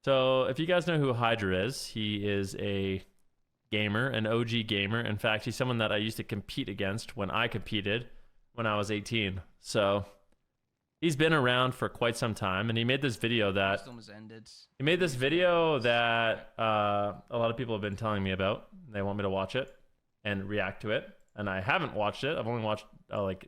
So if you guys know who Hydra is, he is a gamer, an OG gamer. In fact, he's someone that I used to compete against when I competed when I was 18. So he's been around for quite some time, and he made this video that a lot of people have been telling me about. They want me to watch it and react to it, and I haven't watched it. I've only watched like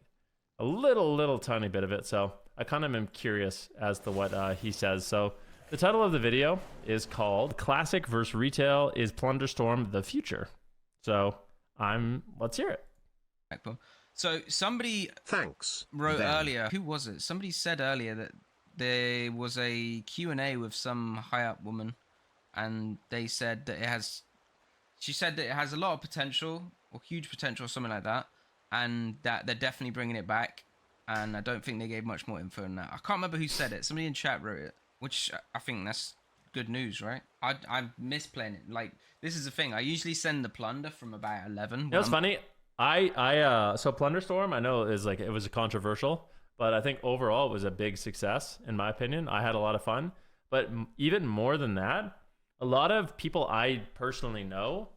a little tiny bit of it, so I kind of am curious as to what he says. So the title of the video is called "Classic vs. Retail: Is Plunderstorm the Future?" So let's hear it. So somebody wrote earlier, who was it? Somebody said earlier that there was a Q&A with some high up woman, and they said that she said that it has a lot of potential, or huge potential, or something like that, and that they're definitely bringing it back. And I don't think they gave much more info on that. I can't remember who said it. Somebody in chat wrote it, which I think that's good news, right? I miss playing it. Like, this is the thing. I usually send the plunder from about 11. You know, it's funny. So Plunderstorm, I know it was controversial, but I think overall it was a big success in my opinion. I had a lot of fun, but even more than that, a lot of people I personally know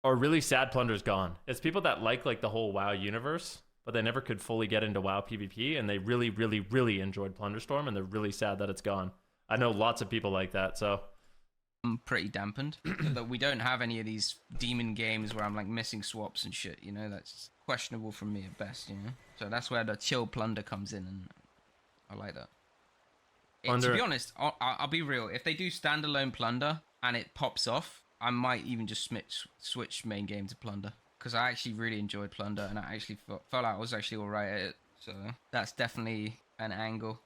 are really sad Plunder's gone. It's people that like the whole WoW universe, but they never could fully get into WoW PvP, and they really enjoyed Plunderstorm, and they're really sad that it's gone. I know lots of people like that, so I'm pretty dampened that we don't have any of these demon games where I'm like missing swaps and shit, you know. That's questionable from me at best, you know. So that's where the chill plunder comes in, and I like that. To be honest, I'll be real. If they do standalone plunder and it pops off, I might even just switch main game to plunder, because I actually really enjoyed plunder, and I actually felt like I was actually alright at it. So that's definitely an angle.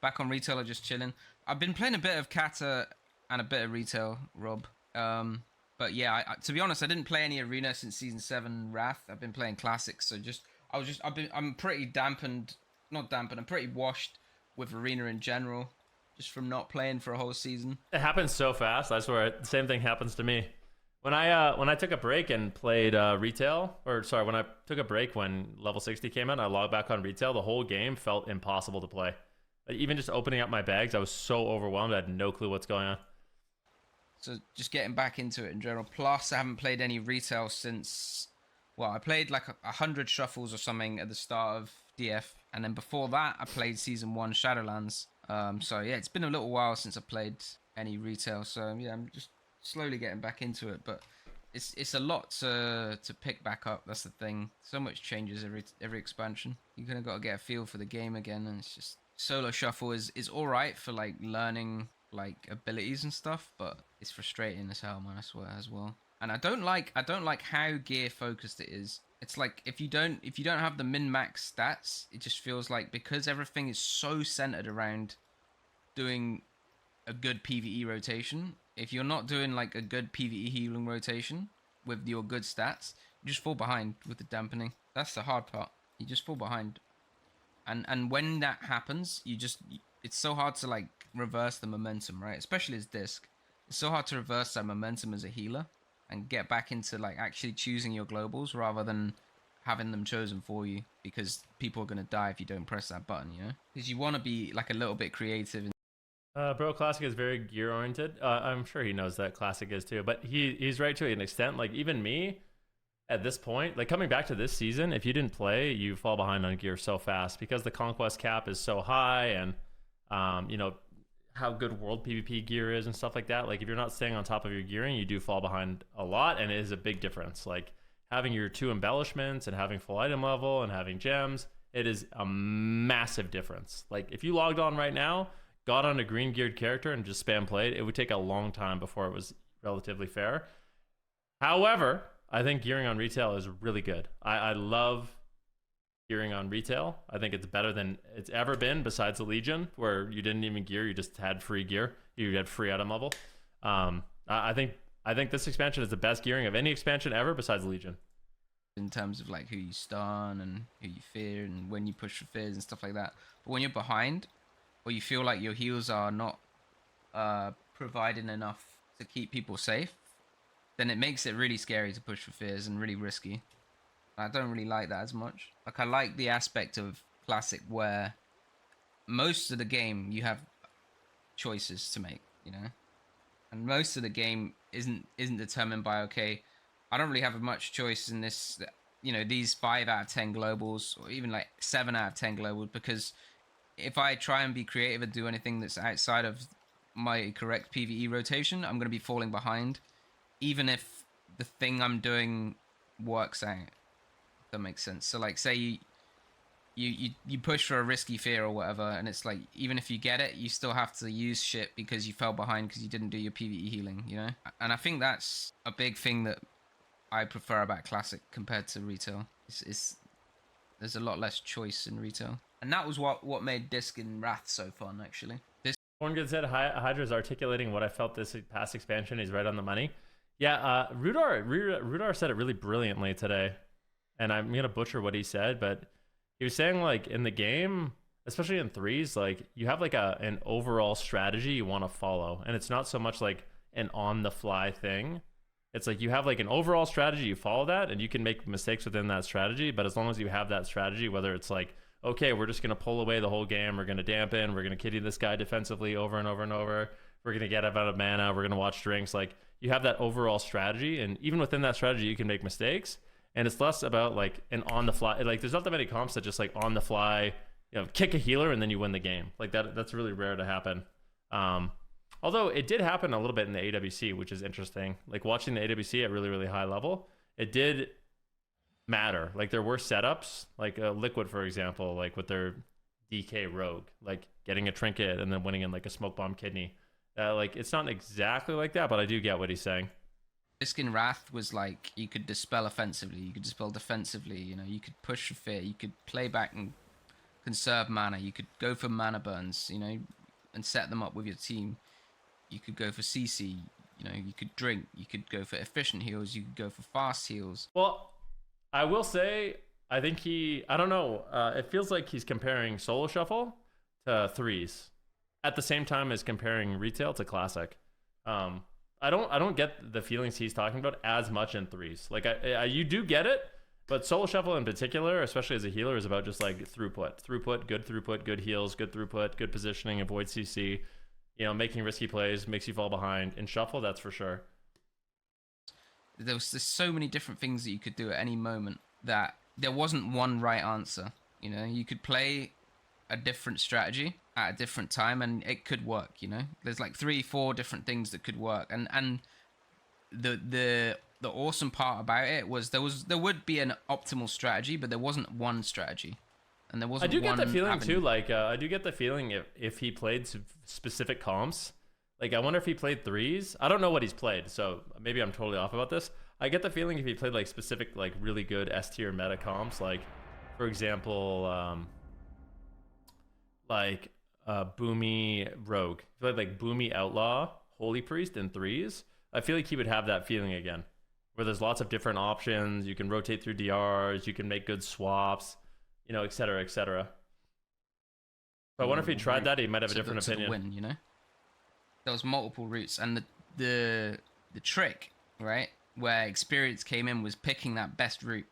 Back on retail, just chilling. I've been playing a bit of Kata and a bit of retail, Rob. But yeah, to be honest, I didn't play any arena since season 7 Wrath. I've been playing classics, so I'm pretty dampened, not dampened. I'm pretty washed with arena in general, just from not playing for a whole season. It happens so fast. I swear, the same thing happens to me. When I took a break and played retail, when I took a break when level 60 came out, I logged back on retail. The whole game felt impossible to play. Even just opening up my bags, I was so overwhelmed. I had no clue what's going on. So just getting back into it in general. Plus, I haven't played any retail since, well, I played like 100 shuffles or something at the start of DF, and then before that, I played season 1 Shadowlands. So yeah, it's been a little while since I played any retail. So yeah, I'm just slowly getting back into it, but it's a lot to pick back up. That's the thing. So much changes every expansion. You kind of got to get a feel for the game again, and it's just solo shuffle is all right for like learning like abilities and stuff, but it's frustrating as hell, man, I swear, as well. And I don't like how gear focused it is. It's like if you don't have the min-max stats, it just feels like, because everything is so centered around doing a good PvE rotation, if you're not doing like a good PvE healing rotation with your good stats, you just fall behind with the dampening. That's the hard part. You just fall behind. And when that happens, it's so hard to like reverse the momentum, right? Especially as disc. It's so hard to reverse that momentum as a healer and get back into like actually choosing your globals rather than having them chosen for you, because people are going to die if you don't press that button, you know? Because you want to be like a little bit creative. Bro, Classic is very gear oriented. I'm sure he knows that Classic is too, but he's right to an extent. Like even me at this point, like coming back to this season, if you didn't play, you fall behind on gear so fast because the conquest cap is so high, and you know how good world PvP gear is and stuff like that. Like if you're not staying on top of your gearing, you do fall behind a lot, and it is a big difference. Like having your 2 embellishments and having full item level and having gems, it is a massive difference. Like if you logged on right now, got on a green geared character and just spam played, it would take a long time before it was relatively fair. However, I think gearing on retail is really good. I love gearing on retail. I think it's better than it's ever been, besides the Legion, where you didn't even gear, you just had free gear. You had free item level. I think this expansion is the best gearing of any expansion ever besides Legion. In terms of like who you stun and who you fear and when you push for fears and stuff like that. But when you're behind, or you feel like your heals are not providing enough to keep people safe, then it makes it really scary to push for fears and really risky. I don't really like that as much. Like I like the aspect of Classic where most of the game you have choices to make. you know. And most of the game isn't determined by, okay, I don't really have much choice in this, you know, these 5 out of 10 globals, or even like 7 out of 10 globals, because if I try and be creative and do anything that's outside of my correct PvE rotation, I'm going to be falling behind, even if the thing I'm doing works out. If that makes sense. So like, say you push for a risky fear or whatever, and it's like, even if you get it, you still have to use shit because you fell behind because you didn't do your PvE healing, you know? And I think that's a big thing that I prefer about Classic compared to Retail. There's a lot less choice in Retail. And that was what made Disc and Wrath so fun, actually. Horngud said, Hydra's articulating what I felt this past expansion. He's right on the money. Yeah, Rudar said it really brilliantly today. And I'm going to butcher what he said, but he was saying, like, in the game, especially in threes, like, you have, like, an overall strategy you want to follow. And it's not so much, like, an on-the-fly thing. It's like you have, like, an overall strategy, you follow that, and you can make mistakes within that strategy. But as long as you have that strategy, whether it's, like, okay, we're just going to pull away the whole game, we're going to dampen, we're going to kitty this guy defensively over and over and over, we're going to get out of mana, we're going to watch drinks, like, you have that overall strategy, and even within that strategy, you can make mistakes. And it's less about, like, an on-the-fly, like, there's not that many comps that just, like, on-the-fly, you know, kick a healer and then you win the game. Like, that's really rare to happen. Although it did happen a little bit in the AWC, which is interesting. Like, watching the AWC at really, really high level, it did matter. Like, there were setups, like Liquid, for example, like with their DK Rogue, like getting a trinket and then winning in, like, a smoke bomb kidney. Like, it's not exactly like that, but I do get what he's saying. Disc and Wrath was like, you could dispel offensively, you could dispel defensively, you know, you could push for fear, you could play back and conserve mana, you could go for mana burns, you know, and set them up with your team. You could go for CC, you know, you could drink, you could go for efficient heals, you could go for fast heals. Well, I will say, I think I don't know, it feels like he's comparing Solo Shuffle to threes at the same time as comparing Retail to Classic. I don't get the feelings he's talking about as much in threes. Like, you do get it, but Solo Shuffle in particular, especially as a healer, is about just, like, throughput, good heals, good throughput, good positioning, avoid CC, you know, making risky plays, makes you fall behind. In Shuffle, that's for sure. There's so many different things that you could do at any moment that there wasn't one right answer. You know, you could play a different strategy at a different time and it could work, you know. There's like 3-4 different things that could work, and the awesome part about it was there would be an optimal strategy, but there wasn't one strategy, and there wasn't. I do get the feeling avenue. too, like, I do get the feeling if he played specific comps, like, I wonder if he played threes. I don't know what he's played, so maybe I'm totally off about this. I get the feeling if he played, like, specific, like, really good S tier meta comps, like, for example, like Boomy Rogue, if he played, like, Boomy Outlaw, Holy Priest, and threes, I feel like he would have that feeling again, where there's lots of different options. You can rotate through DRs, you can make good swaps, you know, et cetera, et cetera. So I wonder if he tried that, he might have a different opinion. Win, you know, there was multiple routes, and the trick, right, where experience came in was picking that best route,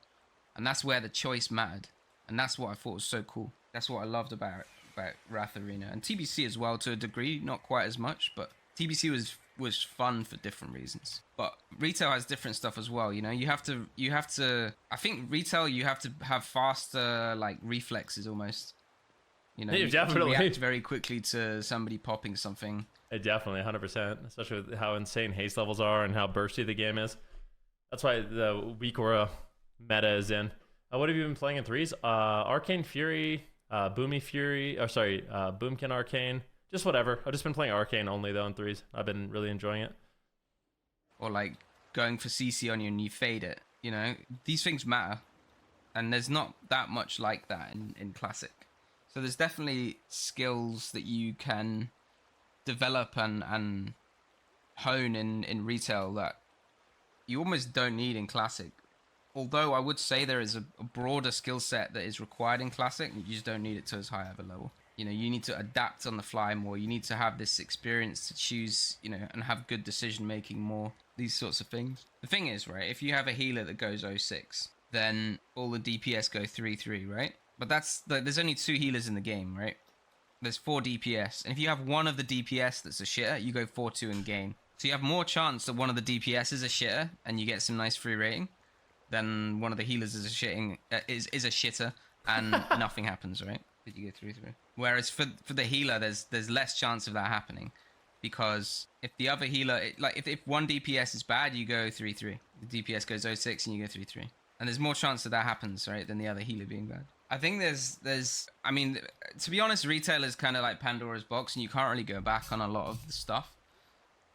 and that's where the choice mattered, and that's what I thought was so cool. That's what I loved about Wrath Arena, and TBC as well to a degree, not quite as much, but TBC was fun for different reasons. But Retail has different stuff as well, you know. You have to I think Retail, you have to have faster, like, reflexes almost, you know. You definitely react very quickly to somebody popping something. Definitely 100%, especially with how insane haste levels are and how bursty the game is. That's why the weak aura meta is in. What have you been playing in threes? Arcane Fury, Boomy Fury, or sorry, Boomkin Arcane, just whatever. I've just been playing Arcane only though in threes. I've been really enjoying it. Or like going for CC on you and you fade it, you know, these things matter, and there's not that much like that in Classic. So there's definitely skills that you can develop and hone in Retail that you almost don't need in Classic. Although I would say there is a broader skill set that is required in Classic, you just don't need it to as high of a level. You know, you need to adapt on the fly more. You need to have this experience to choose, you know, and have good decision making more. These sorts of things. The thing is, right, if you have a healer that goes 0-6, then all the DPS go 3-3, right? But there's only 2 healers in the game, right? there's 4 DPS, and if you have one of the DPS that's a shitter, you go 4-2 and gain. So you have more chance that one of the DPS is a shitter and you get some nice free rating than one of the healers is a shitter and nothing happens, right? Did you go 3-3? Whereas for the healer, there's less chance of that happening, because if the other healer, if one DPS is bad, you go 3-3. The DPS goes 0-6 and you go 3-3, and there's more chance that happens, right, than the other healer being bad. I think I mean, to be honest, retail is kind of like Pandora's box, and you can't really go back on a lot of the stuff.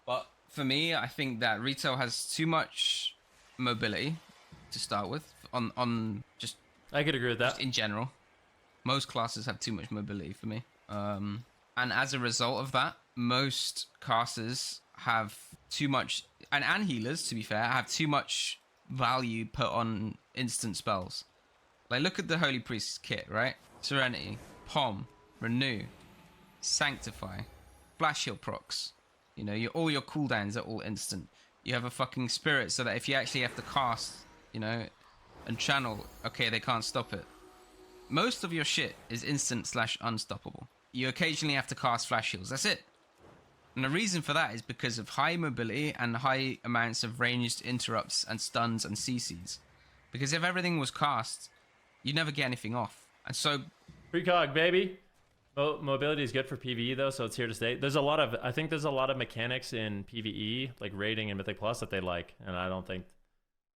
But for me, I think that retail has too much mobility to start with. On just, I could agree with that. In general, most classes have too much mobility for me. And as a result of that, most casters have too much, and healers, to be fair, have too much value put on instant spells. Like, look at the Holy Priest's kit, right? Serenity, Pom, Renew, Sanctify, Flash Heal procs. You know, all your cooldowns are all instant. You have a fucking Spirit, so that if you actually have to cast, you know, and channel, okay, they can't stop it. Most of your shit is instant/unstoppable. You occasionally have to cast Flash Heals. That's it. And the reason for that is because of high mobility and high amounts of ranged interrupts and stuns and CCs. Because if everything was cast, you'd never get anything off. And so, precog, baby. Mobility is good for PvE though, so it's here to stay. I think there's a lot of mechanics in PvE, like raiding and Mythic Plus, that they like, and I think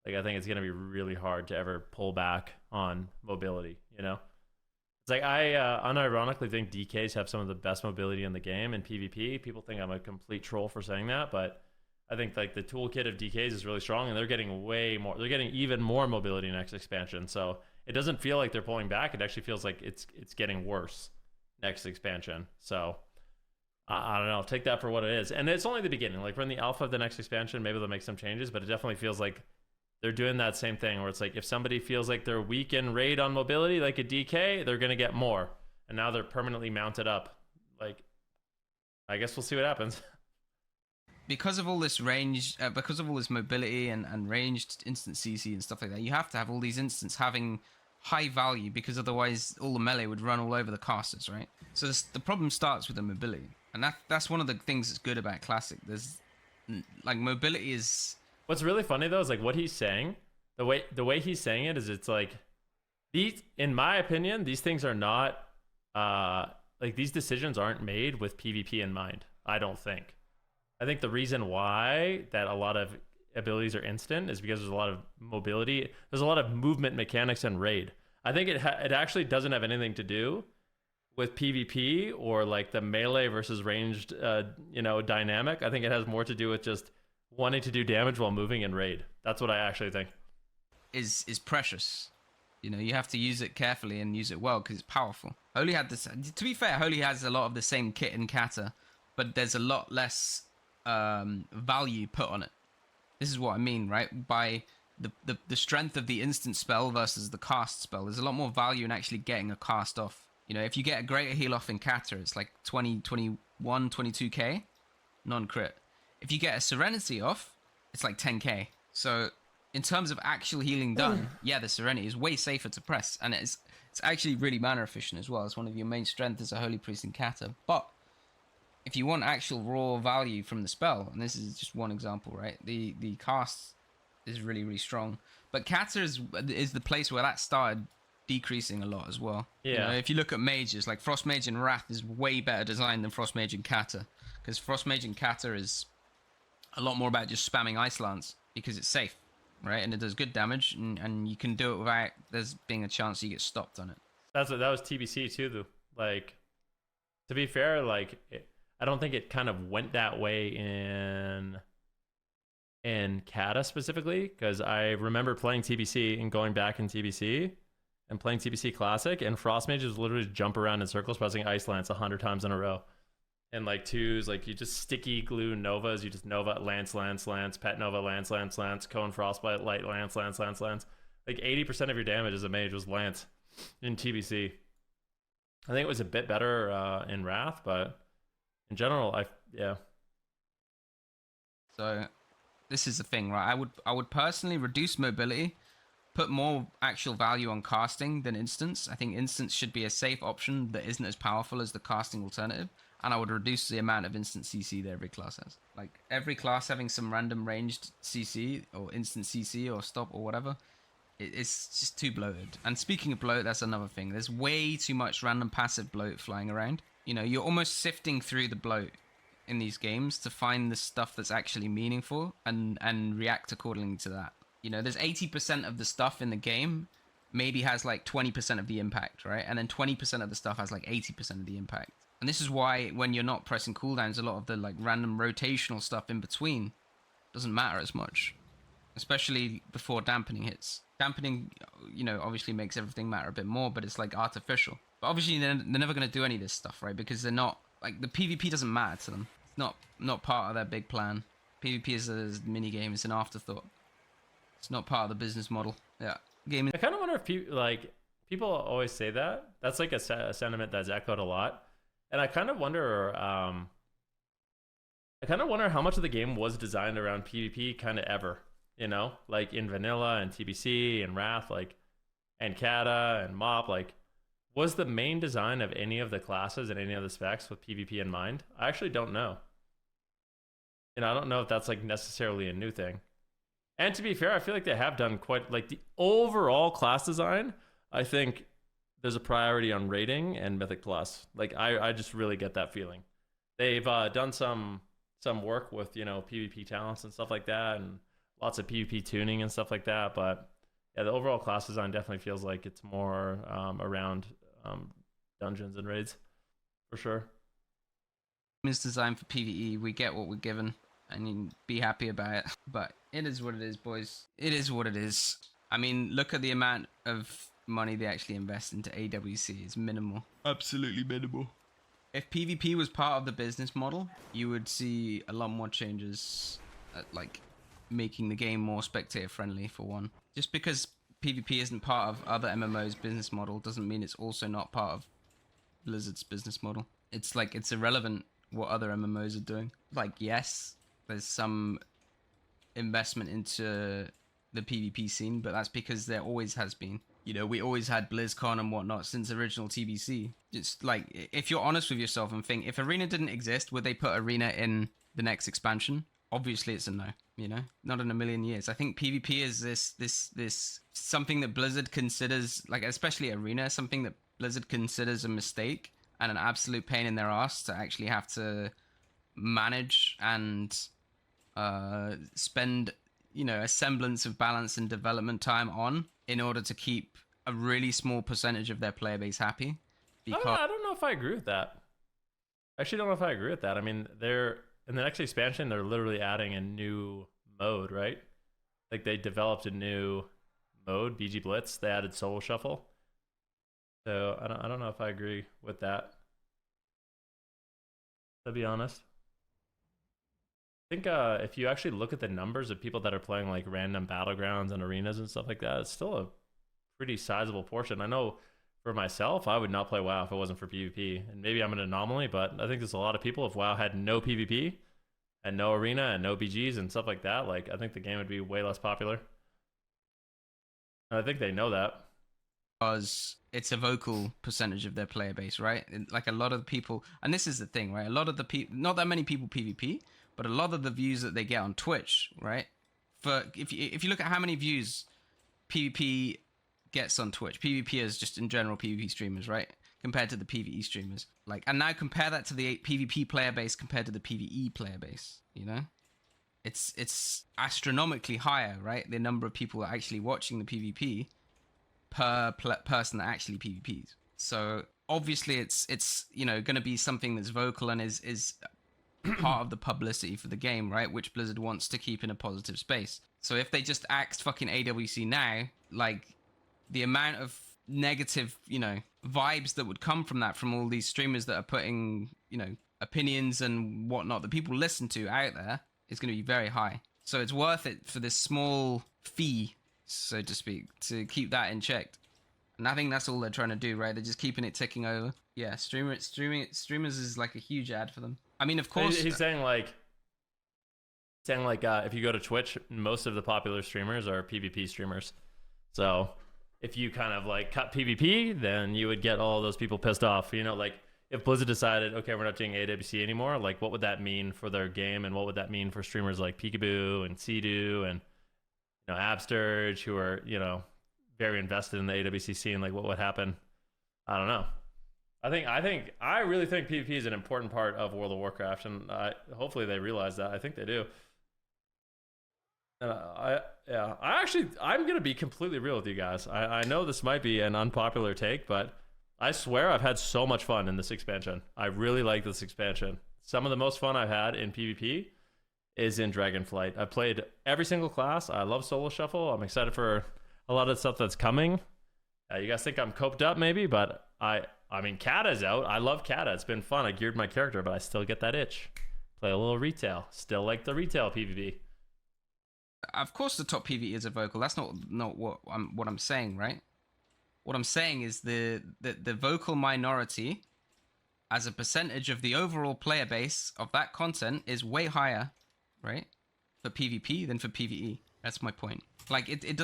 it's gonna be really hard to ever pull back on mobility. You know, it's like I unironically think DKs have some of the best mobility in the game in PvP. People think I'm a complete troll for saying that, but I think like the toolkit of DKs is really strong, and they're getting way more. They're getting even more mobility next expansion, so it doesn't feel like they're pulling back. It actually feels like it's getting worse next expansion. So I don't know, take that for what it is, and it's only the beginning. Like, we're in the alpha of the next expansion, maybe they'll make some changes, but it definitely feels like they're doing that same thing where it's like, if somebody feels like they're weak in raid on mobility, like a DK, they're gonna get more, and now they're permanently mounted up. Like, I guess we'll see what happens. Because of all this range, because of all this mobility and ranged instant CC and stuff like that, you have to have all these instants having high value, because otherwise all the melee would run all over the casters, right? So the problem starts with the mobility, and that's one of the things that's good about Classic. There's like, mobility is. What's really funny though is like what he's saying. The way he's saying it is, it's like, in my opinion, these things are not like, these decisions aren't made with PvP in mind. I don't think. I think the reason why that a lot of abilities are instant is because there's a lot of mobility. There's a lot of movement mechanics in raid. I think it actually doesn't have anything to do with PvP or like the melee versus ranged dynamic. I think it has more to do with just wanting to do damage while moving in raid. That's what I actually think. Is precious. You know, you have to use it carefully and use it well, because it's powerful. Holy had this. To be fair, Holy has a lot of the same kit in Kata, but there's a lot less value put on it. This is what I mean, right? By the strength of the instant spell versus the cast spell, there's a lot more value in actually getting a cast off. You know, if you get a greater heal off in Kata, it's like 20, 21, 22k non-crit. If you get a Serenity off, it's like 10k. So in terms of actual healing done, yeah, the Serenity is way safer to press, and it's actually really mana efficient as well. It's one of your main strengths as a Holy Priest in Kata. But if you want actual raw value from the spell, and this is just one example, right? The cast is really, really strong. But Kata is the place where that started decreasing a lot as well. Yeah. You know, if you look at mages, like Frost Mage in Wrath is way better designed than Frost Mage in Kata, because Frost Mage in Kata is a lot more about just spamming Ice Lance because it's safe, right? And it does good damage, and you can do it without there's being a chance you get stopped on it. That was TBC too, though. Like, to be fair, like, I don't think it kind of went that way in Kata specifically, because I remember playing TBC and going back in TBC and playing TBC Classic, and Frost Mages literally jump around in circles pressing Ice Lance 100 times in a row. And like twos, like you just sticky glue Novas, you just Nova, Lance, Pet Nova, Lance, Cone Frostbite, Light, Lance. Like 80% of your damage as a mage was Lance in TBC. I think it was a bit better in Wrath, but in general, yeah. So this is the thing, right? I would personally reduce mobility, put more actual value on casting than instance. I think instance should be a safe option that isn't as powerful as the casting alternative. And I would reduce the amount of instant CC that every class has. Like, every class having some random ranged CC or instant CC or stop or whatever, it's just too bloated. And speaking of bloat, that's another thing. There's way too much random passive bloat flying around. You know, you're almost sifting through the bloat in these games to find the stuff that's actually meaningful and react accordingly to that. You know, there's 80% of the stuff in the game maybe has like 20% of the impact, right? And then 20% of the stuff has like 80% of the impact. And this is why when you're not pressing cooldowns, a lot of the like random rotational stuff in between doesn't matter as much, especially before dampening hits. Dampening, you know, obviously makes everything matter a bit more, but it's like artificial. But obviously they're never going to do any of this stuff, right? Because they're not, like, the PvP doesn't matter to them. It's not part of their big plan. PvP is a mini game. It's an afterthought. It's not part of the business model. Yeah, game. I kind of wonder if people always say that. That's like a sentiment that's echoed a lot. And I kind of wonder, how much of the game was designed around PvP kind of ever, you know, like in vanilla and TBC and Wrath, like, and Kata and Mop, like, was the main design of any of the classes and any of the specs with PvP in mind? I actually don't know. And I don't know if that's like necessarily a new thing. And to be fair, I feel like they have done quite, like, the overall class design, I think there's a priority on rating and Mythic Plus. Like, I just really get that feeling. They've done some work with, you know, PvP talents and stuff like that, and lots of PvP tuning and stuff like that. But yeah, the overall class design definitely feels like it's more around dungeons and raids, for sure. Is designed for PvE. We get what we're given, and you be happy about it. But it is what it is, boys. It is what it is. I mean, look at the amount of money they actually invest into AWC. Is minimal. Absolutely minimal. If PvP was part of the business model, you would see a lot more changes, like making the game more spectator friendly, for one. Just because PvP isn't part of other MMOs' business model doesn't mean it's also not part of Blizzard's business model. It's like, it's irrelevant what other MMOs are doing. Like, yes, there's some investment into the PvP scene, but that's because there always has been. You know, we always had BlizzCon and whatnot since original TBC. It's like, if you're honest with yourself and think, if Arena didn't exist, would they put Arena in the next expansion? Obviously, it's a no. You know, not in a million years. I think PvP is this something that Blizzard considers, like, especially Arena, something that Blizzard considers a mistake and an absolute pain in their ass to actually have to manage and spend, you know, a semblance of balance and development time on, in order to keep a really small percentage of their player base happy. Because I don't know if I agree with that. I actually don't know if I agree with that. I mean, they're in the next expansion, they're literally adding a new mode, right? Like, they developed a new mode, BG Blitz. They added Solo Shuffle. So I don't know if I agree with that, to be honest. I think if you actually look at the numbers of people that are playing like random battlegrounds and arenas and stuff like that, it's still a pretty sizable portion. I know for myself, I would not play WoW if it wasn't for PvP. And maybe I'm an anomaly, but I think there's a lot of people, if WoW had no PvP and no arena and no BGs and stuff like that, like, I think the game would be way less popular. And I think they know that. Because it's a vocal percentage of their player base, right? Like, a lot of the people, and this is the thing, right? A lot of the people, not that many people PvP, but a lot of the views that they get on Twitch, right? For if you look at how many views PvP gets on Twitch, PvP is just in general PvP streamers, right? Compared to the PvE streamers, like, and now compare that to the PvP player base compared to the PvE player base. You know, it's astronomically higher, right? The number of people that are actually watching the PvP per person that actually PvPs. So obviously, it's you know, going to be something that's vocal and is part of the publicity for the game, right? Which Blizzard wants to keep in a positive space. So if they just axed fucking AWC now, like, the amount of negative, you know, vibes that would come from that, from all these streamers that are putting, you know, opinions and whatnot that people listen to out there, is going to be very high. So it's worth it for this small fee, so to speak, to keep that in check. And I think that's all they're trying to do, right? They're just keeping it ticking over. Yeah, streamers is like a huge ad for them. I mean, of course, he's saying like if you go to Twitch, most of the popular streamers are PvP streamers. So if you kind of like cut PvP, then you would get all those people pissed off. You know, like if Blizzard decided, okay, we're not doing AWC anymore, like what would that mean for their game, and what would that mean for streamers like Peekaboo and Sea-Doo and Absturge, who are very invested in the AWC scene? Like what would happen? I don't know. I really think PvP is an important part of World of Warcraft, and hopefully they realize that. I think they do. I'm gonna be completely real with you guys. I know this might be an unpopular take, but I swear I've had so much fun in this expansion. I really like this expansion. Some of the most fun I've had in PvP is in Dragonflight. I've played every single class. I love Solo Shuffle. I'm excited for a lot of stuff that's coming. You guys think I'm coped up maybe, but I mean, Kata's out. I love Kata. It's been fun. I geared my character, but I still get that itch. Play a little retail. Still like the retail PvP. Of course, the top PvE is a vocal. That's not what I'm saying, right? What I'm saying is the vocal minority, as a percentage of the overall player base of that content, is way higher, right, for PvP than for PvE. That's my point. Like it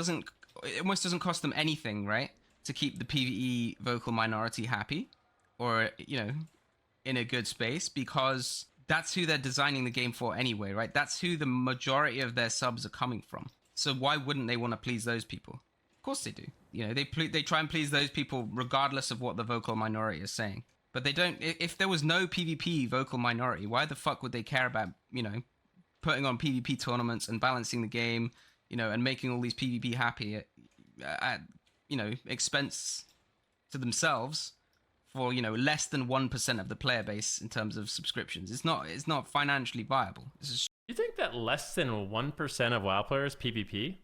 almost doesn't cost them anything, right, to keep the PvE vocal minority happy, or in a good space, because that's who they're designing the game for anyway, right? That's who the majority of their subs are coming from. So why wouldn't they want to please those people? Of course they do. They try and please those people regardless of what the vocal minority is saying. But they don't. If there was no PvP vocal minority, why the fuck would they care about putting on PvP tournaments and balancing the game, and making all these PvP happy at expense to themselves for less than 1% of the player base in terms of subscriptions? It's not financially viable. You think that less than 1% of WoW players PvP?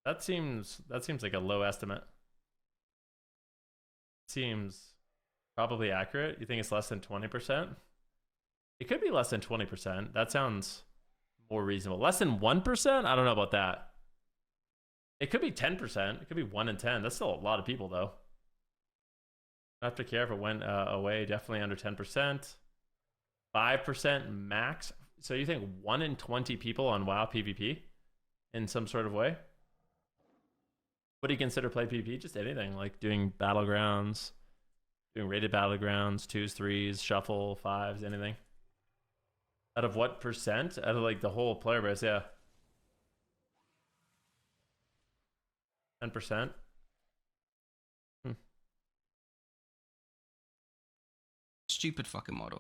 That seems like a low estimate. Seems probably accurate. You think it's less than 20%? It could be less than 20%. That sounds more reasonable. Less than 1%? I don't know about that. It could be 10%. It could be 1 in 10. That's still a lot of people, though. I have to care if it went away. Definitely under 10%. 5% max. So you think 1 in 20 people on WoW PvP in some sort of way? What do you consider play PvP? Just anything, like doing battlegrounds, doing rated battlegrounds, 2s, 3s, shuffle, 5s, anything. Out of what percent? Out of like the whole player base, yeah. 10%. Stupid fucking model.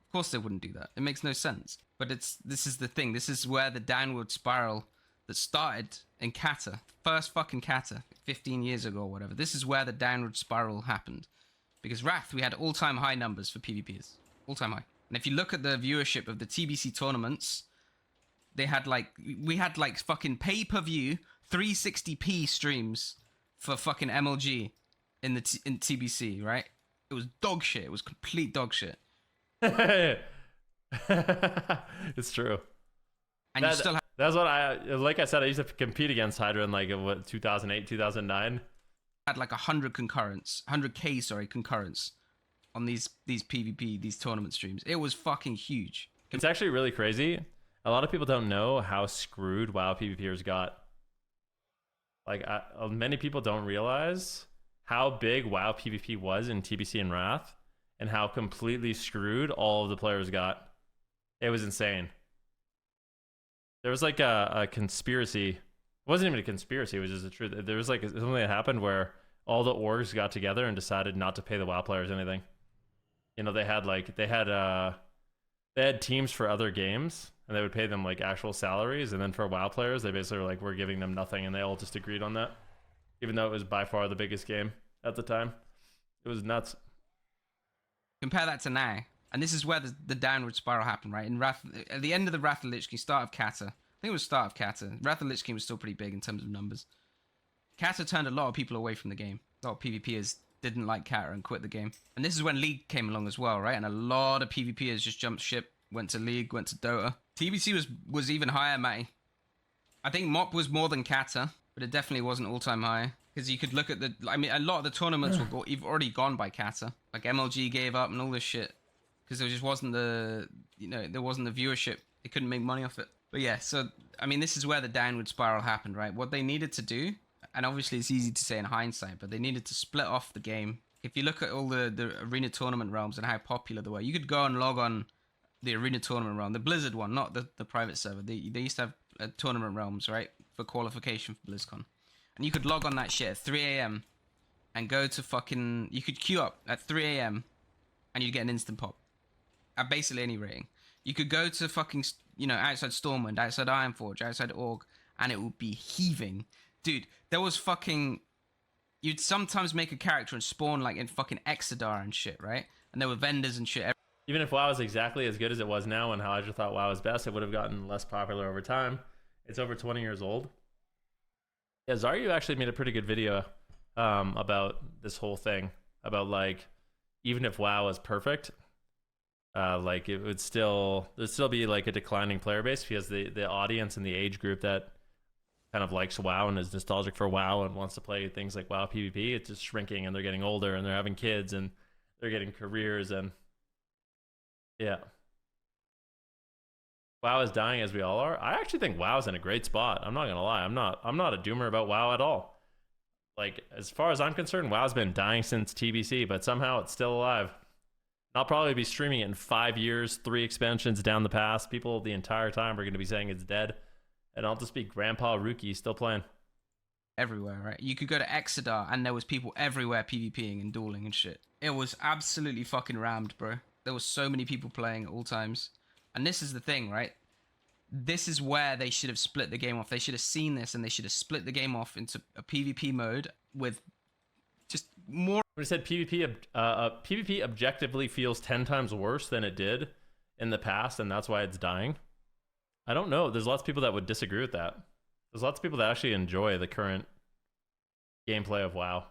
Of course they wouldn't do that. It makes no sense. But this is the thing. This is where the downward spiral that started in Kata, first fucking Kata, 15 years ago or whatever. This is where the downward spiral happened. Because Wrath, we had all-time high numbers for PvPers. All-time high. And if you look at the viewership of the TBC tournaments, we had like fucking pay-per-view 360p streams for fucking MLG in TBC, right? It was dog shit. It was complete dog shit. It's true. And you still have... That's what like I said, I used to compete against Hydra in like, what, 2008, 2009? Had like 100K concurrence on these PvP, these tournament streams. It was fucking huge. It's actually really crazy. A lot of people don't know how screwed WoW PvPers got. Like, many people don't realize how big WoW PvP was in TBC and Wrath, and how completely screwed all of the players got. It was insane. There was like a conspiracy. It wasn't even a conspiracy, it was just the truth. There was like something that happened where all the orgs got together and decided not to pay the WoW players anything. They had teams for other games, and they would pay them like actual salaries, and then for WoW players, they basically were like, we're giving them nothing, and they all just agreed on that, even though it was by far the biggest game at the time. It was nuts. Compare that to now, and this is where the downward spiral happened, right? In Wrath, at the end of the Wrath of Lich King, start of Kata. I think it was start of Kata. Wrath of Lich King was still pretty big in terms of numbers. Kata turned a lot of people away from the game. A lot of PvPers didn't like Kata and quit the game. And this is when League came along as well, right? And a lot of PvPers just jumped ship, went to League, went to Dota. TBC was even higher, Matty. I think MOP was more than Kata, but it definitely wasn't all-time high. Because you could look at a lot of the tournaments you've already gone by Kata. Like MLG gave up and all this shit. Because there just wasn't there wasn't the viewership. They couldn't make money off it. But yeah, so I mean, this is where the downward spiral happened, right? What they needed to do, and obviously it's easy to say in hindsight, but they needed to split off the game. If you look at all the arena tournament realms and how popular they were, you could go and log on the arena tournament realm, the Blizzard one, not the private server. They used to have tournament realms, right, for qualification for BlizzCon, and you could log on that shit at 3 a.m. and go to fucking. You could queue up at 3 a.m. and you'd get an instant pop at basically any rating. You could go to fucking, outside Stormwind, outside Ironforge, outside Org, and it would be heaving. Dude, there was fucking... You'd sometimes make a character and spawn, like, in fucking Exodar and shit, right? And there were vendors and shit. Even if WoW was exactly as good as it was now and how I just thought WoW was best, it would have gotten less popular over time. It's over 20 years old. Yeah, Zaryu actually made a pretty good video about this whole thing. About, like, even if WoW was perfect... like it would there'd still be like a declining player base because the audience and the age group that kind of likes WoW and is nostalgic for WoW and wants to play things like WoW PvP, it's just shrinking and they're getting older and they're having kids and they're getting careers and yeah. WoW is dying as we all are. I actually think WoW's in a great spot. I'm not gonna lie. I'm not a doomer about WoW at all. Like as far as I'm concerned, WoW's been dying since TBC, but somehow it's still alive. I'll probably be streaming it in 5 years, 3 expansions down the pass. People the entire time are going to be saying it's dead. And I'll just be Grandpa Rookie still playing. Everywhere, right? You could go to Exodar and there was people everywhere PvPing and dueling and shit. It was absolutely fucking rammed, bro. There was so many people playing at all times. And this is the thing, right? This is where they should have split the game off. They should have seen this and they should have split the game off into a PvP mode with just more... When I said PvP, PvP objectively feels 10 times worse than it did in the past, and that's why it's dying. I don't know. There's lots of people that would disagree with that. There's lots of people that actually enjoy the current gameplay of WoW.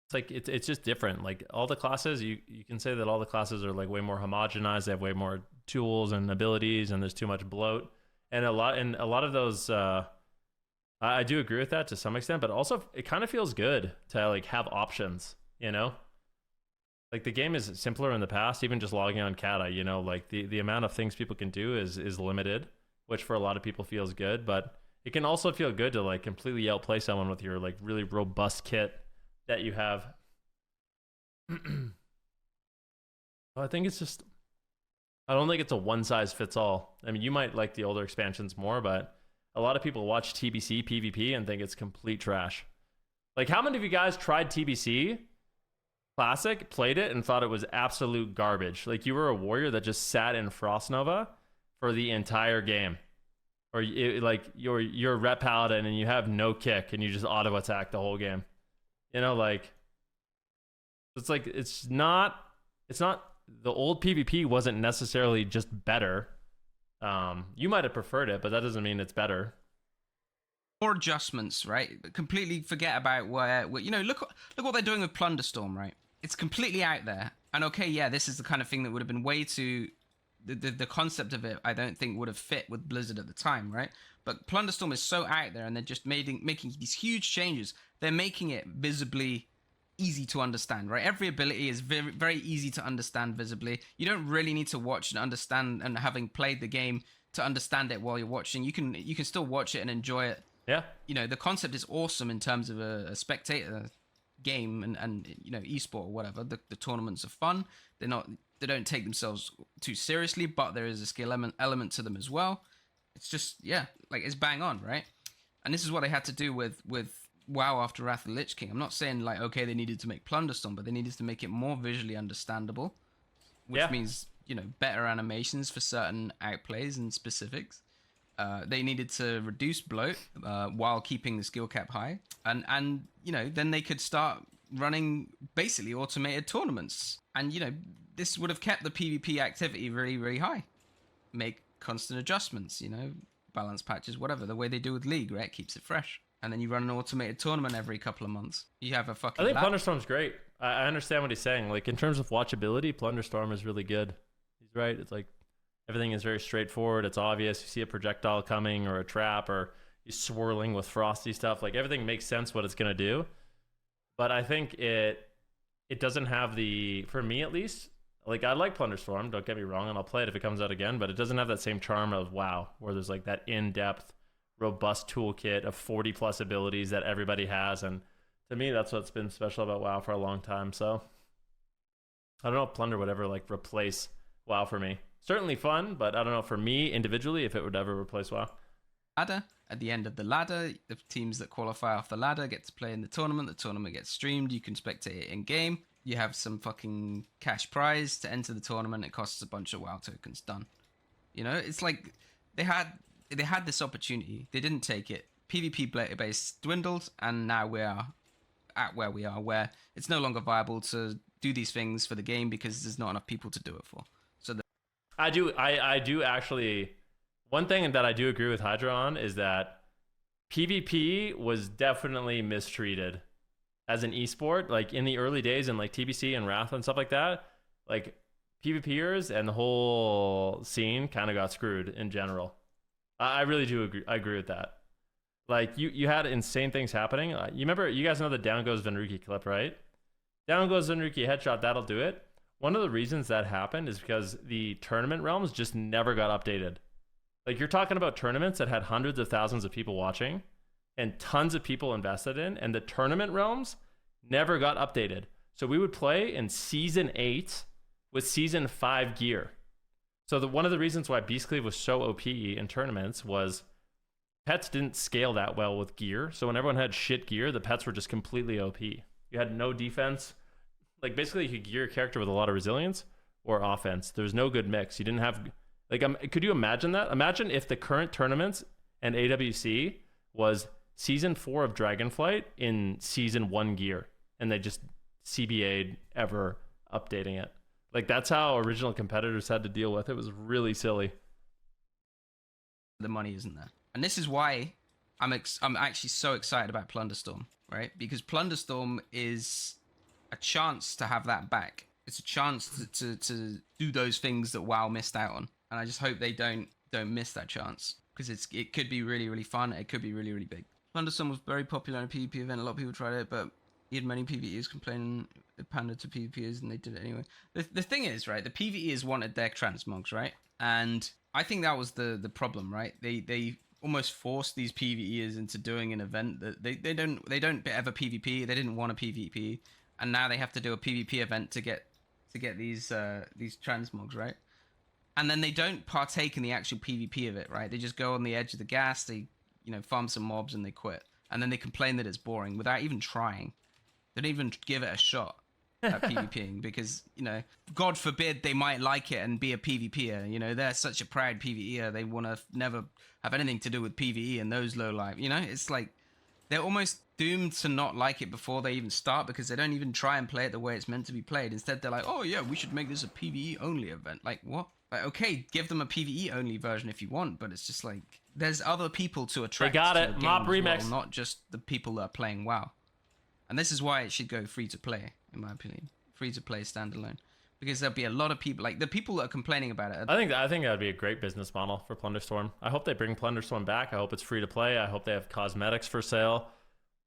It's like it's just different. Like all the classes, you can say that all the classes are like way more homogenized. They have way more tools and abilities, and there's too much bloat. And a lot of those. I do agree with that to some extent, but also it kind of feels good to like have options, you know? Like the game is simpler in the past, even just logging on Kata, you know, like the amount of things people can do is limited, which for a lot of people feels good, but it can also feel good to like completely outplay someone with your like really robust kit that you have. Well, I think it's just, I don't think it's a one size fits all. I mean, you might like the older expansions more, but a lot of people watch TBC PvP and think it's complete trash. Like, how many of you guys tried TBC Classic, played it, and thought it was absolute garbage? Like, you were a warrior that just sat in Frost Nova for the entire game. Or, like, you're a rep paladin and you have no kick and you just auto-attack the whole game. You know, like, it's like, it's not, the old PvP wasn't necessarily just better. You might have preferred it, but that doesn't mean it's better. More adjustments, right? Completely forget about where you know, look what they're doing with Plunderstorm, right? It's completely out there. And okay, yeah, this is the kind of thing that would have been way too the concept of it, I don't think would have fit with Blizzard at the time, right? But Plunderstorm is so out there and they're just making these huge changes. They're making it visibly easy to understand, right? Every ability is very, very easy to understand visibly. You don't really need to watch and understand, and having played the game to understand it while you're watching. You can still watch it and enjoy it. Yeah. You know, the concept is awesome in terms of a spectator game and you know, esport or whatever. The tournaments are fun. They don't take themselves too seriously, but there is a skill element to them as well. It's just, yeah, like it's bang on, right? And this is what they had to do with WoW after Wrath of the Lich King. I'm not saying like, okay, they needed to make Plunderstorm, but they needed to make it more visually understandable, which means, you know, better animations for certain outplays and specifics. They needed to reduce bloat while keeping the skill cap high, and you know, then they could start running basically automated tournaments, and you know, this would have kept the PvP activity really, really high. Make constant adjustments, you know, balance patches, whatever, the way they do with League, right? Keeps it fresh. And then you run an automated tournament every couple of months. You have a fucking... I think Plunderstorm's great. I understand what he's saying. Like, in terms of watchability, Plunderstorm is really good. He's right. It's like, everything is very straightforward. It's obvious. You see a projectile coming or a trap or he's swirling with frosty stuff. Like, everything makes sense what it's going to do. But I think it doesn't have the... For me, at least, Like, I like Plunderstorm, don't get me wrong, and I'll play it if it comes out again, but it doesn't have that same charm of WoW, where there's like that in-depth, robust toolkit of 40 plus abilities that everybody has. And to me, that's what's been special about WoW for a long time. So I don't know if Plunder would ever like replace WoW for me. Certainly fun, but I don't know for me individually if it would ever replace WoW. Ladder. At the end of the ladder, the teams that qualify off the ladder get to play in the tournament. The tournament gets streamed. You can spectate it in game. You have some fucking cash prize to enter the tournament. It costs a bunch of WoW tokens. Done. You know, it's like they had this opportunity. They didn't take it. PvP base dwindled, and now we are at where we are, where it's no longer viable to do these things for the game because there's not enough people to do it for. So I do actually. One thing that I do agree with Hydra on is that PvP was definitely mistreated as an esport. Like in the early days in like TBC and Wrath and stuff like that, like PvPers and the whole scene kind of got screwed in general. I really do agree. I agree with that. Like you had insane things happening. You remember, you guys know the Down Goes Venruki clip, right? Down Goes Venruki headshot, that'll do it. One of the reasons that happened is because the tournament realms just never got updated. Like you're talking about tournaments that had hundreds of thousands of people watching and tons of people invested in, and the tournament realms never got updated. So we would play in season 8 with season 5 gear. So one of the reasons why Beastcleave was so OP in tournaments was pets didn't scale that well with gear. So when everyone had shit gear, the pets were just completely OP. You had no defense. Like basically you could gear a character with a lot of resilience or offense. There's no good mix. You didn't have... Like, could you imagine that? Imagine if the current tournaments and AWC was season 4 of Dragonflight in season 1 gear, and they just CBA'd ever updating it. Like, that's how original competitors had to deal with it. It was really silly. The money isn't there. And this is why I'm actually so excited about Plunderstorm, right? Because Plunderstorm is a chance to have that back. It's a chance to do those things that WoW missed out on. And I just hope they don't miss that chance, because it could be really, really fun. It could be really, really big. Plunderstorm was very popular in a PvP event. A lot of people tried it, but you had many PvEs complaining it pandered to PvPers, and they did it anyway. The thing is, right, the PvEs wanted their transmogs, right? And I think that was the problem, right? They almost forced these PvEs into doing an event that they don't ever PvP. They didn't want a PvP, and now they have to do a PvP event to get these transmogs, right? And then they don't partake in the actual PvP of it, right? They just go on the edge of the gas, they, farm some mobs and they quit. And then they complain that it's boring without even trying. They don't even give it a shot at PvPing because, God forbid they might like it and be a PvPer. They're such a proud PvEer. They want to never have anything to do with PvE and those low life. It's like they're almost doomed to not like it before they even start because they don't even try and play it the way it's meant to be played. Instead, they're like, oh yeah, we should make this a PvE only event. Like, what? Like, okay, give them a PvE only version if you want, but it's just like there's other people to attract. They got to it. Mop remix, well, not just the people that are playing WoW. And this is why it should go free to play, in my opinion. Free to play standalone, because there'll be a lot of people, like the people that are complaining about it. I think that would be a great business model for Plunderstorm. I hope they bring Plunderstorm back. I hope it's free to play. I hope they have cosmetics for sale.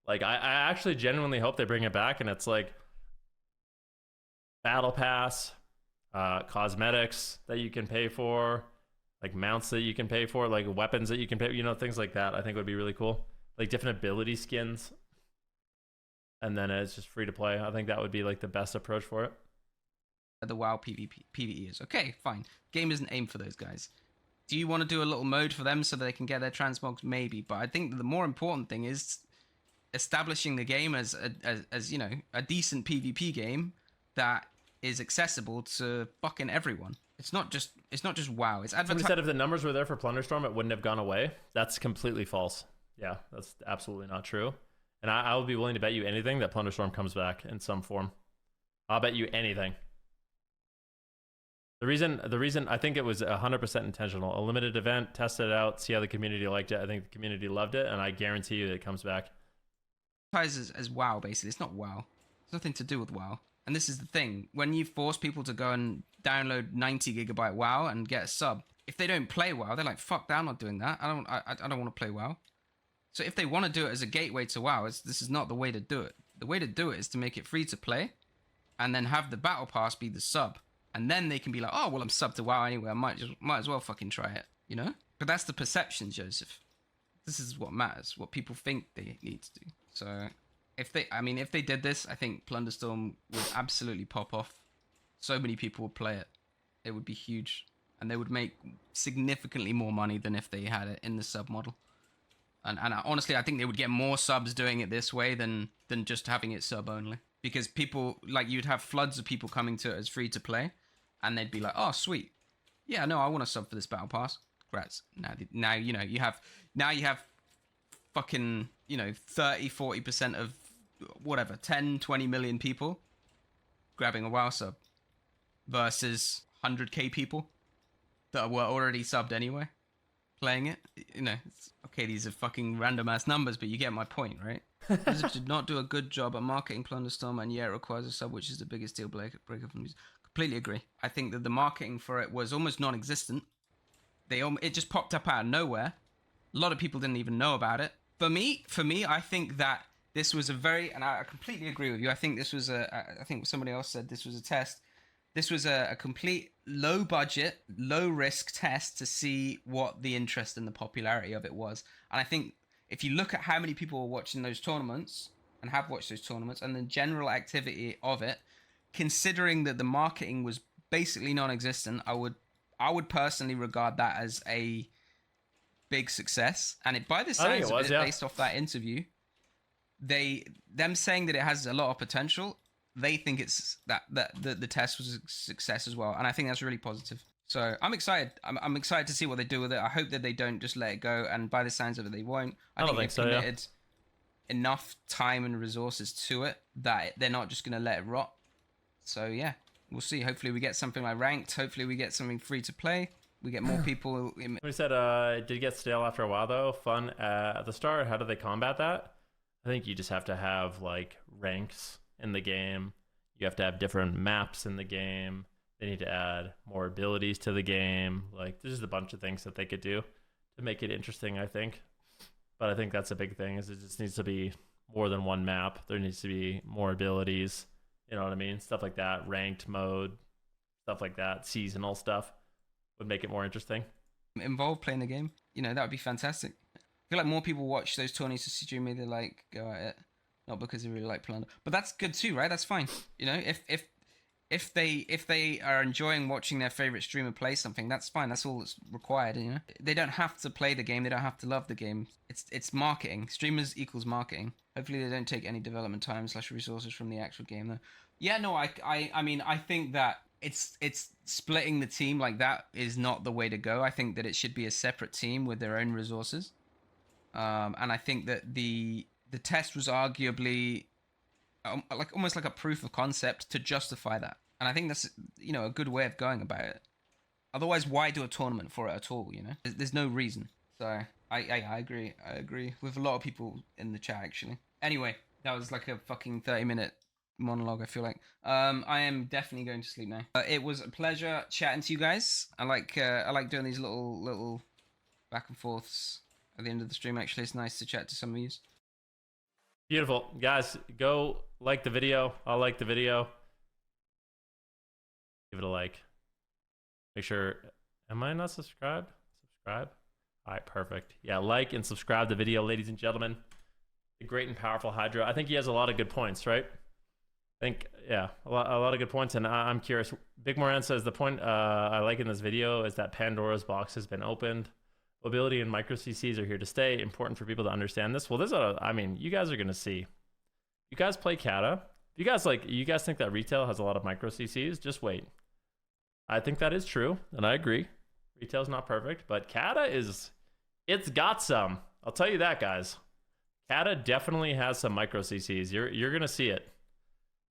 Like I actually genuinely hope they bring it back, and it's like battle pass. Cosmetics that you can pay for, like mounts that you can pay for, like weapons that you can pay, things like that. I think would be really cool, like different ability skins, and then it's just free to play. I think that would be like the best approach for it. The WoW PvE is okay, fine. Game isn't aimed for those guys. Do you want to do a little mode for them so they can get their transmogs? Maybe, but I think the more important thing is establishing the game as a decent PvP game that is accessible to fucking everyone. It's not just WoW. It's Somebody said if the numbers were there for Plunderstorm, it wouldn't have gone away. That's completely false. Yeah, that's absolutely not true. And I would be willing to bet you anything that Plunderstorm comes back in some form. I'll bet you anything. The reason I think it was 100% intentional. A limited event, test it out, see how the community liked it. I think the community loved it, and I guarantee you that it comes back. As WoW, basically. It's not WoW. It's nothing to do with WoW. And this is the thing, when you force people to go and download 90 gigabyte WoW and get a sub, if they don't play WoW, they're like, fuck that, I'm not doing that. I don't want to play WoW. So if they want to do it as a gateway to WoW, this is not the way to do it. The way to do it is to make it free to play and then have the battle pass be the sub. and then they can be like, oh well, I'm subbed to WoW anyway. I might as well fucking try it, you know. But that's the perception, Joseph. This is what matters, what people think they need to do. So if they did this, I think Plunderstorm would absolutely pop off. So many people would play it. It would be huge, and they would make significantly more money than if they had it in the sub model. And honestly, I think they would get more subs doing it this way than just having it sub only. Because people, like, you'd have floods of people coming to it as free to play, and they'd be like, oh, sweet. Yeah, no, I want to sub for this battle pass. Congrats. Now you know, you have fucking, you know, 30-40% of whatever, 10-20 million people grabbing a WoW sub versus 100k people that were already subbed anyway playing it. You know, okay, these are fucking random ass numbers, but you get my point, right? Blizzard did not do a good job at marketing Plunderstorm, and yeah, it requires a sub, which is the biggest deal breaker from these. Completely agree. I think that the marketing for it was almost non-existent. It just popped up out of nowhere. A lot of people didn't even know about it. For me, I think that this was a very, and I completely agree with you. I think this was I think somebody else said this was a test. This was a complete low budget, low risk test to see what the interest and the popularity of it was. And I think if you look at how many people were watching those tournaments and have watched those tournaments and the general activity of it, considering that the marketing was basically non-existent, I would personally regard that as a big success. And by the sounds of it, based off that interview, them saying that it has a lot of potential, they think it's that the test was a success as well, and I think that's really positive. So I'm excited. I'm excited to see what they do with it. I hope that they don't just let it go, and by the sounds of it, they won't. I think they've committed enough time and resources to it that they're not just going to let it rot. So yeah, we'll see. Hopefully we get something like ranked. Hopefully we get something free to play. We get more people. We said it did get stale after a while though. Fun at the start. How do they combat that? I think you just have to have like ranks in the game. You have to have different maps in the game. They need to add more abilities to the game. Like there's just a bunch of things that they could do to make it interesting, I think. But I think that's a big thing, is it just needs to be more than one map. There needs to be more abilities. You know what I mean? Stuff like that, ranked mode, stuff like that, seasonal stuff would make it more interesting. Involved playing the game, you know, that would be fantastic. I feel like more people watch those tourneys to stream me, they like go at it, not because they really like Plunder. But that's good too, right? That's fine. You know, if they are enjoying watching their favorite streamer play something, that's fine. That's all that's required. You know, they don't have to play the game. They don't have to love the game. It's marketing. Streamers equals marketing. Hopefully, they don't take any development time / resources from the actual game, though. Yeah, no, I mean, I think that it's splitting the team like that is not the way to go. I think that it should be a separate team with their own resources. And I think that the test was arguably like almost like a proof of concept to justify that. And I think that's, you know, a good way of going about it. Otherwise, why do a tournament for it at all? You know, there's no reason. So I agree. I agree with a lot of people in the chat, actually. Anyway, that was like a fucking 30-minute monologue, I feel like. I am definitely going to sleep now. It was a pleasure chatting to you guys. I like doing these little back and forths at the end of the stream. Actually, it's nice to chat to some of you. Beautiful. Guys, go like the video. I'll like the video. Give it a like. Make sure, am I not subscribed? Subscribe. All right, perfect. Yeah, like and subscribe the video, ladies and gentlemen. The great and powerful Hydra. I think he has a lot of good points, right? I think, yeah, a lot of good points. And I'm curious. Big Moran says the point I like in this video is that Pandora's box has been opened. Mobility and micro CCs are here to stay. Important for people to understand this. Well, there's I mean, you guys are gonna see. You guys play Kata. You guys think that retail has a lot of micro CCs? Just wait. I think that is true, and I agree. Retail's not perfect, but Kata it's got some. I'll tell you that, guys. Kata definitely has some micro CCs. You're gonna see it.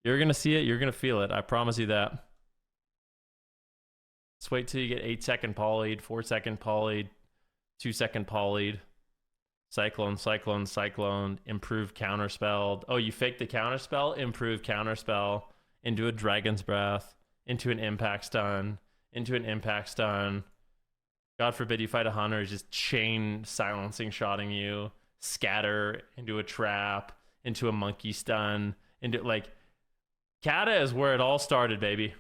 You're gonna see it. You're gonna feel it. I promise you that. Just wait till you get 8-second polyed, 4-second polyed, 2-second polyed, cyclone, improved counterspell. Oh, you faked the counterspell, improved counterspell, into a dragon's breath, into an impact stun, into an impact stun. God forbid you fight a hunter, just chain silencing shotting you, scatter into a trap, into a monkey stun, into like Kata is where it all started, baby.